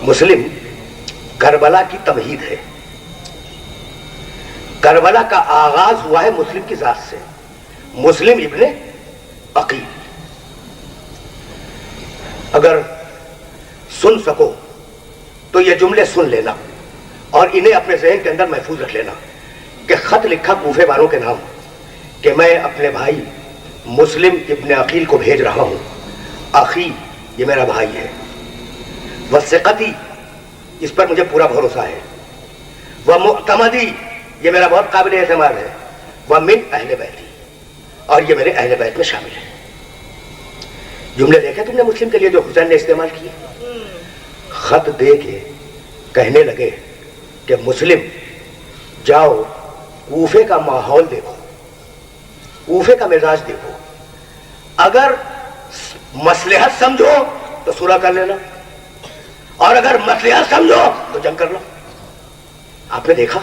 مسلم کربلا کی تمہید ہے. کربلا کا آغاز ہوا ہے مسلم کی ذات سے. مسلم ابن عقیل. اگر سن سکو تو یہ جملے سن لینا اور انہیں اپنے ذہن کے اندر محفوظ رکھ لینا کہ خط لکھا کوفے والوں کے نام کہ میں اپنے بھائی مسلم ابن عقیل کو بھیج رہا ہوں. اخی یہ میرا بھائی ہے. وثقتی اس پر مجھے پورا بھروسہ ہے. وہ معتمدی یہ میرا بہت قابل اعتماد ہے. وہ من اہل بیتی اور یہ میرے اہل بیت میں شامل ہے. جملے دیکھے تم نے مسلم کے لیے جو حسین نے استعمال کیے. خط دے کے کہنے لگے کہ مسلم جاؤ کوفے کا ماحول دیکھو, کوفے کا مزاج دیکھو, اگر مصلحت سمجھو تو صلح کر لینا اور اگر مصلحت سمجھو تو جنگ کر لو. آپ نے دیکھا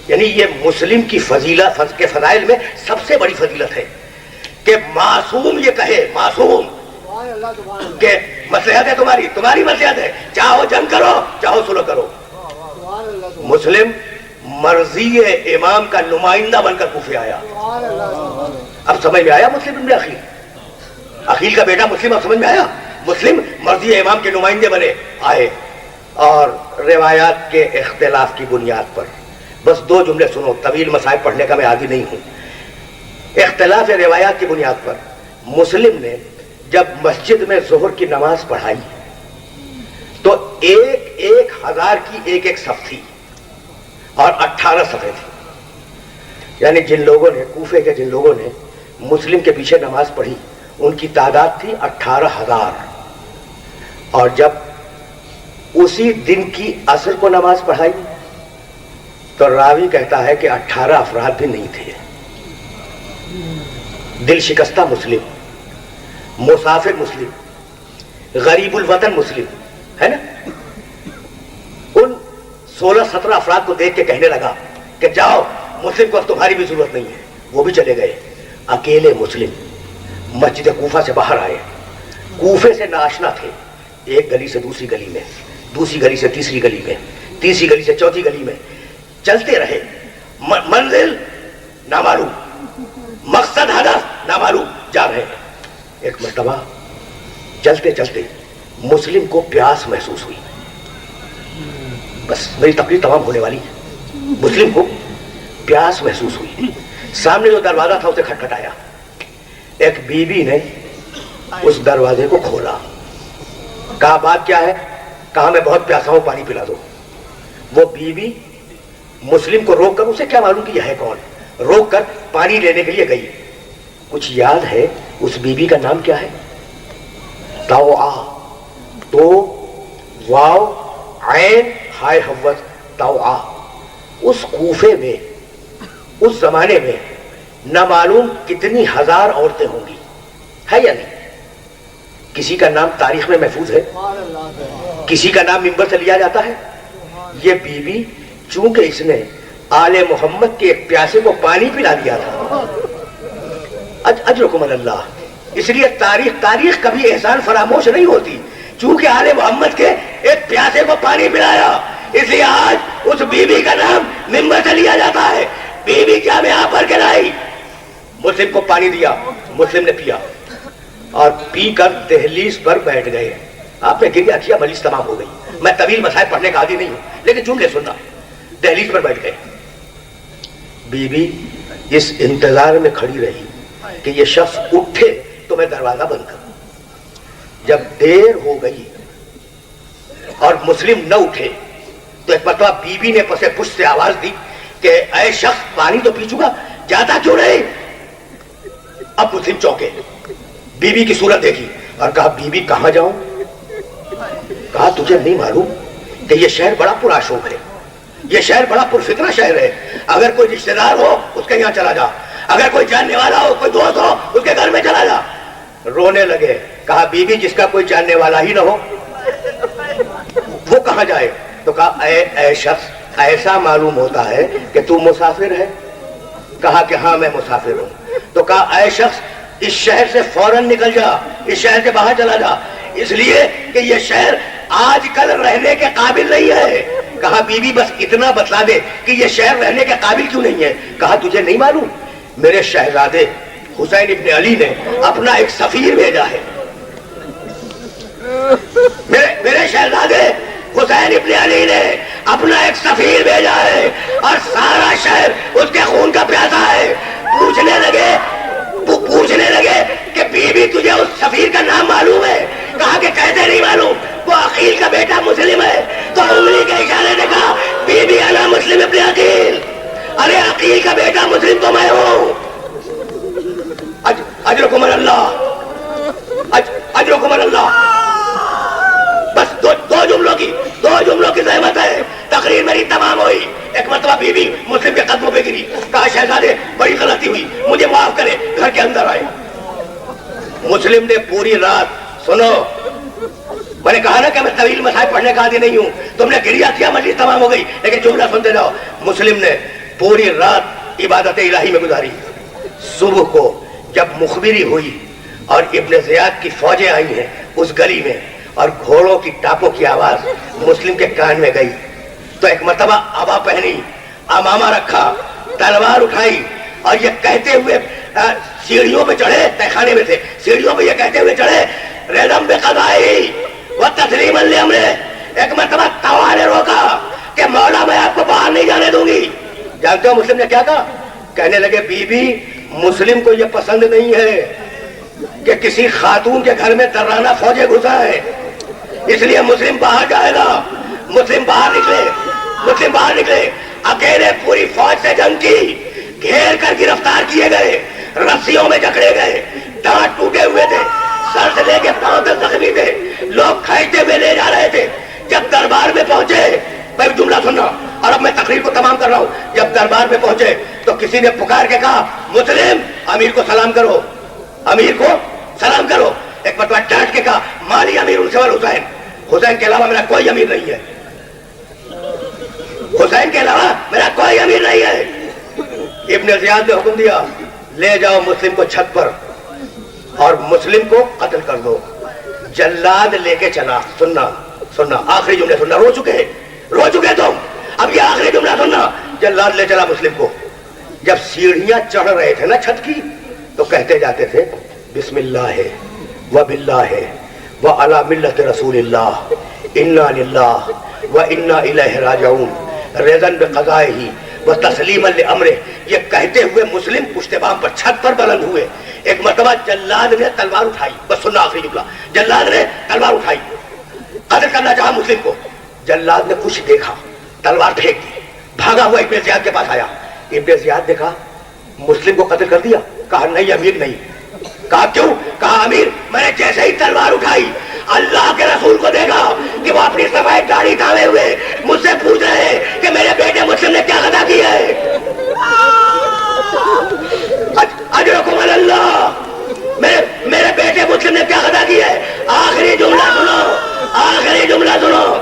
یعنی یہ مسلم کی فضیلت کے فضائل میں سب سے بڑی فضیلت ہے کہ معصوم یہ کہے, معصوم کہ مصلحت ہے تمہاری, تمہاری مصلحت ہے, چاہو جنگ کرو چاہو صلح کرو. مسلم مرضی امام کا نمائندہ بن کر کوفے آیا. اب سمجھ میں آیا مسلم ابن عقیل, عقیل کا بیٹا مسلم. اب سمجھ میں آیا مسلم مرضی امام کے نمائندے بنے آئے. اور روایات کے اختلاف کی بنیاد پر بس دو جملے سنو, طویل مسائل پڑھنے کا میں عادی نہیں ہوں. اختلاف روایات کی بنیاد پر مسلم نے جب مسجد میں ظہر کی نماز پڑھائی تو 1,000 کی ایک صف تھی اور 18 صفیں تھی. یعنی جن لوگوں نے کوفے کے جن لوگوں نے مسلم کے پیچھے نماز پڑھی ان کی تعداد تھی 18,000. اور جب اسی دن کی عصر کو نماز پڑھائی تو راوی کہتا ہے کہ 18 افراد بھی نہیں تھے. دل شکستہ مسلم, مسافر مسلم, غریب الوطن مسلم ہے نا, ان 16-17 افراد کو دیکھ کے کہنے لگا کہ جاؤ مسلم کو اب تمہاری بھی ضرورت نہیں ہے. وہ بھی چلے گئے. اکیلے مسلم مسجد کوفہ سے باہر آئے. کوفے سے ناشنا تھے. ایک گلی سے دوسری گلی میں, دوسری گلی سے تیسری گلی میں, تیسری گلی سے چوتھی گلی میں چلتے رہے. منزل نامعلوم, مقصد ہدف نامعلوم, جا رہے ہیں. ایک مرتبہ چلتے چلتے مسلم کو پیاس محسوس ہوئی. بس میری تقریر تمام ہونے والی ہے. مسلم کو پیاس محسوس ہوئی. سامنے جو دروازہ تھا اسے کھٹکھٹایا. ایک بی بی نے اس دروازے کو کھولا. کہا بات کیا ہے؟ کہا میں بہت پیاسا ہوں, پانی پلا دو. وہ بی بی مسلم کو روک کر, اسے کیا معلوم کہ یہ ہے کون, روک کر پانی لینے کے لیے گئی. کچھ یاد ہے اس بی بی کا نام کیا ہے؟ توآ, تو واو عین ہائے حوت توآ. اس کوفے میں اس زمانے میں نہ معلوم کتنی ہزار عورتیں ہوں گی, ہے یا نہیں؟ کسی کا نام تاریخ میں محفوظ ہے, کسی کا نام منبر سے لیا جاتا ہے. یہ بی بی چونکہ اس نے آل محمد کے ایک پیاسے کو پانی پلا دیا تھا, اجرکم اللہ, اس لیے تاریخ کبھی احسان فراموش نہیں ہوتی. چونکہ آل محمد کے ایک پیاسے کو پانی پلایا اس لیے آج اس بی بی کا نام منبر سے لیا جاتا ہے. بی بی کیا میں بھر کے لائی, مسلم کو پانی دیا, مسلم نے پیا اور پی کر دہلیز پر بیٹھ گئے. آپ نے گریہ کیا, مجلس تمام ہو گئی. میں طویل مسائل پڑھنے کا عادی نہیں ہوں لیکن جملے سننا. دہلیز پر بیٹھ گئے. بی بی اس انتظار میں کھڑی رہی کہ یہ شخص اٹھے تو میں دروازہ بند کروں. جب دیر ہو گئی اور مسلم نہ اٹھے تو ایک مرتبہ بی بی نے پسے پشت سے آواز دی کہ اے شخص پانی تو پی چکا, جاتا کیوں نہیں؟ اب مسلم چونکے. بی بی کی صورت دیکھی اور کہا بی بی کہاں جاؤں؟ کہا تجھے نہیں معلوم کہ یہ شہر بڑا پرآشوب ہے, یہ شہر بڑا پرفتنہ شہر ہے. اگر کوئی رشتہ دار ہو اس کے یہاں چلا جا, اگر کوئی جاننے والا ہو, کوئی دوست ہو اس کے گھر میں چلا جا. رونے لگے. کہا بی بی جس کا کوئی جاننے والا ہی نہ ہو وہ کہاں جائے؟ تو کہا اے شخص ایسا معلوم ہوتا ہے کہ تو مسافر ہے. کہا کہ ہاں میں مسافر ہوں. تو کہا اے شخص اس شہر سے فوراً نکل جا, اس شہر سے باہر چلا جا, اس لیے کہ یہ شہر آج کل رہنے کے قابل نہیں ہے. کہا بیوی بس اتنا بتلا دے کہ یہ شہر رہنے کے قابل کیوں نہیں ہے. کہا تجھے نہیں معلوم میرے شہزادے حسین ابن علی نے اپنا ایک سفیر بھیجا ہے. میرے شہزادے حسین ابن علی نے اپنا ایک سفیر بھیجا ہے اور سارا شہر اس کے خون کا پیاسا ہے. پوچھنے لگے کہ بیوی تجھے اس سفیر کا نام معلوم ہے. کہا کہ کیسے نہیں معلوم, وہ عقیل کا بیٹا مسلم ہے. تو انگلی کے اشارے نے کہا بیوی انا مسلم ابن عقیل. ارے عقیل کا بیٹا مسلم تو میں ہوں. اجرکم اللہ, اجرکم اللہ. بس دو جملوں کی زحمت ہے. تقریر میری تمام ہوئی. ایک مرتبہ بیوی مسلم کے قدموں پہ گری. کہا شہزادے بڑی غلطی ہوئی, مجھے معاف کرے. گھر کے اندر آئے. مسلم نے پوری رات, سنو میں نے کہا نا کہ میں طویل مسائل پڑھنے کا عادی نہیں ہوں. تم نے گریا کیا, مجلس تمام ہو گئی, لیکن جملہ سنتے جاؤ. مسلم نے پوری رات عبادت الہی میں گزاری. صبح کو جب مخبری ہوئی اور ابن زیاد کی فوجیں آئی ہیں اس گلی میں اور گھوڑوں کی ٹاپوں کی آواز مسلم کے کان میں گئی, تو ایک مرتبہ عبا پہنی, امامہ رکھا, تلوار اٹھائی اور یہ کہتے ہوئے سیڑھیوں پہ چڑھے. تہخانے میں تھے, سیڑھیوں پہ یہ کہتے ہوئے چڑھے رضم بقضائی و تسلیما لامرہ. ایک مرتبہ طوا نے روکا کہ مولا میں آپ کو باہر نہیں جانے دوں گی. جانتے ہو مسلم نے کیا کہا؟ کہنے لگے بی بی مسلم کو یہ پسند نہیں ہے کہ کسی خاتون کے گھر میں درانہ فوجیں گھسا ہے, اس لیے مسلم باہر جائے گا. مسلم باہر نکلے, اکیلے پوری فوج سے جنگ کی, گھیر کر گرفتار کیے گئے, رسیوں میں جکڑے گئے, دانت ٹوٹے ہوئے تھے, سر سے لے کے پاؤں تک زخمی تھے, لوگ کھینچتے ہوئے لے جا رہے تھے. جب دربار میں پہنچے, میں جملہ سننا اور اب میں تقریر کو تمام کر رہا ہوں. جب دربار میں پہنچے تو کسی نے پکار کے کہا مسلم امیر کو سلام کرو, امیر کو سلام کرو. ایک مرتبہ ڈانٹ کے کہا مالی امیر السول حسین, حسین کے علاوہ میرا کوئی امیر نہیں ہے, حسین کے علاوہ میرا کوئی امیر نہیں ہے. ابن زیاد نے حکم دیا لے جاؤ مسلم کو چھت پر اور مسلم کو قتل کر دو. جلاد لے کے چلا. سننا آخری جملے سننا, رو چکے تم, اب یہ آخری جملہ سننا. جلاد لے چلا مسلم کو. جب سیڑھیاں چڑھ رہے تھے نا چھت کی تو کہتے جاتے تھے بسم اللہ و باللہ و علی ملت رسول اللہ انا للہ و انا الیہ راجعون رضا بقضائہ و تسلیما لامرہ. یہ کہتے ہوئے مسلم پشت بام پر چھت پر بلند ہوئے. ایک مرتبہ جلاد نے تلوار اٹھائی. بس سننا آخری جملہ. جلاد نے تلوار اٹھائی, قتل کرنا چاہا مسلم کو. جلاد نے کچھ دیکھا, تلوار پھینک دی, بھاگا ہوا ابن زیاد کے پاس آیا. ابن زیاد نے کہا مسلم کو قتل کر دیا. کہا نہیں امیر نہیں. کہا کیوں؟ کہا امیر میں نے جیسے ہی تلوار اٹھائی اللہ کے رسول کو دیکھا کہ وہ اپنی سفید داڑھی تھامے ہوئے مجھ سے پوچھ رہے ہیں کہ میرے بیٹے مسلم نے کیا خطا کی ہے. اجرکم اللہ, میرے بیٹے مسلم نے کیا خطا کی ہے. آخری جملہ سنو.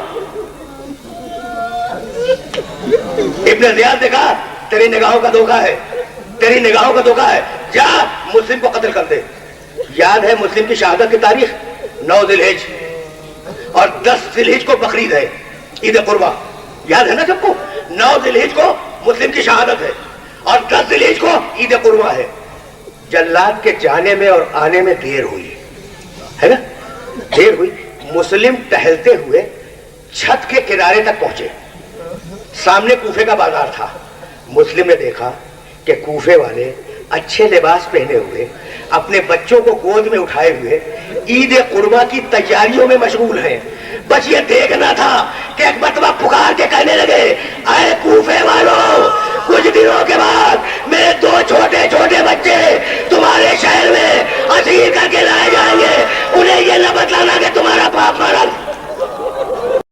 ابن زیاد نے کہا تیری نگاہوں کا دھوکہ ہے, جا مسلم کو قتل کر دے. یاد ہے مسلم کی شہادت کی تاریخ 9 ذی الحج اور 10 ذی الحج کو بقرعید ہے, عید قربا. یاد ہے نا سب کو؟ 9 ذی الحج کو مسلم کی شہادت ہے اور 10 ذی الحج کو عید قربا ہے. جلاد کے جانے میں اور آنے میں دیر ہوئی ہے نا, دیر ہوئی. مسلم ٹہلتے ہوئے چھت کے کنارے تک پہنچے. سامنے کوفے کا بازار تھا. مسلم نے دیکھا کہ کوفے والے اچھے لباس پہنے ہوئے اپنے بچوں کو گود میں اٹھائے ہوئے عید قربا کی تیاریوں میں مشغول ہیں. بس یہ دیکھنا تھا کہ ایک مرتبہ پکار کے کہنے لگے اے کوفے والوں, کچھ دنوں کے بعد